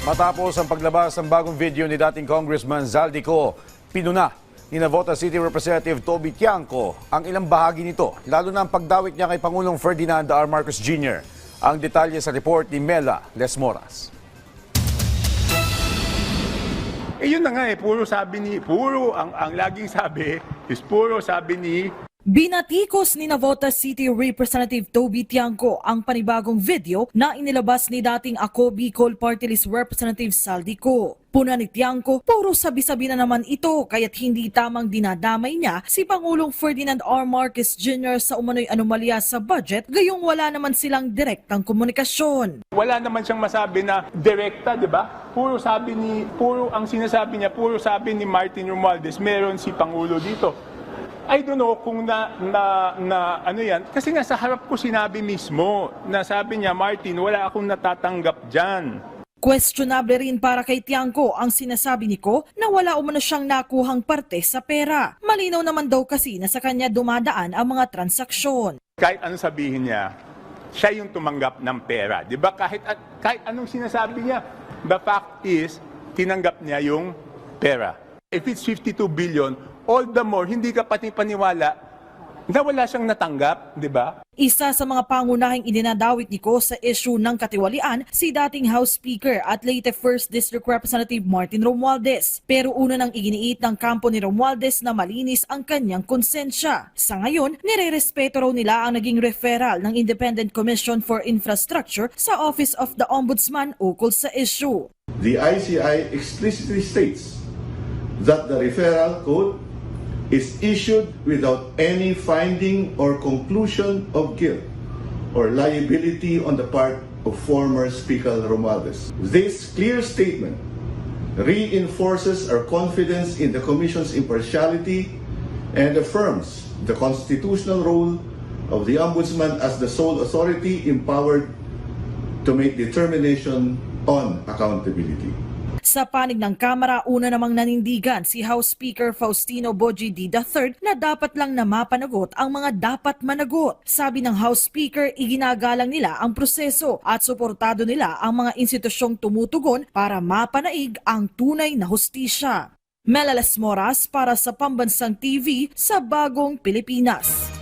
Matapos ang paglabas ng bagong video ni dating Congressman Zaldico, pinuna ni Navotas City Representative Toby Tiangco ang ilang bahagi nito, lalo na ang pagdawit niya kay Pangulong Ferdinand R. Marcos Jr. Ang detalye sa report ni Mela Lesmoras. Yun na nga ang laging sabi is puro sabi ni. Binatikos ni Navotas City Representative Toby Tiangco ang panibagong video na inilabas ni dating Ako Bicol Party List Representative Zaldico. Puna ni Tiangco, puro sabi-sabi na naman ito kaya't hindi tamang dinadamay niya si Pangulong Ferdinand R. Marcos Jr. sa umano'y anomalya sa budget, gayong wala naman silang direktang komunikasyon. Wala naman siyang masabi na direkta, di ba? Puro ang sinasabi niya, puro sabi ni Martin Romualdez, meron si Pangulo dito. I don't know kung ano yan. Kasi nga sa harap ko sinabi mismo na sabi niya, Martin, wala akong natatanggap dyan. Questionable rin para kay Tiangco ang sinasabi ni Ko na wala umano siyang nakuhang parte sa pera. Malinaw naman daw kasi na sa kanya dumadaan ang mga transaksyon. Kahit anong sabihin niya, siya yung tumanggap ng pera. Di ba? Kahit anong sinasabi niya, the fact is, tinanggap niya yung pera. If it's 52 billion, all the more, hindi ka paniwala na wala siyang natanggap, di ba? Isa sa mga pangunahing idinadawit ni Ko sa issue ng katiwalian si dating House Speaker at late 1st District Representative Martin Romualdez. Pero una nang iginiit ng kampo ni Romualdez na malinis ang kanyang konsensya. Sa ngayon, nirerespeto raw nila ang naging referral ng Independent Commission for Infrastructure sa Office of the Ombudsman ukol sa issue. The ICI explicitly states that the referral code is issued without any finding or conclusion of guilt or liability on the part of former Speaker Romualdez. This clear statement reinforces our confidence in the Commission's impartiality and affirms the constitutional role of the Ombudsman as the sole authority empowered to make determination on accountability. Sa panig ng Kamara, una namang nanindigan si House Speaker Faustino Boji D. III na dapat lang na mapanagot ang mga dapat managot. Sabi ng House Speaker, iginagalang nila ang proseso at suportado nila ang mga institusyong tumutugon para mapanaig ang tunay na hustisya. Mela Lesmoras para sa Pambansang TV sa Bagong Pilipinas.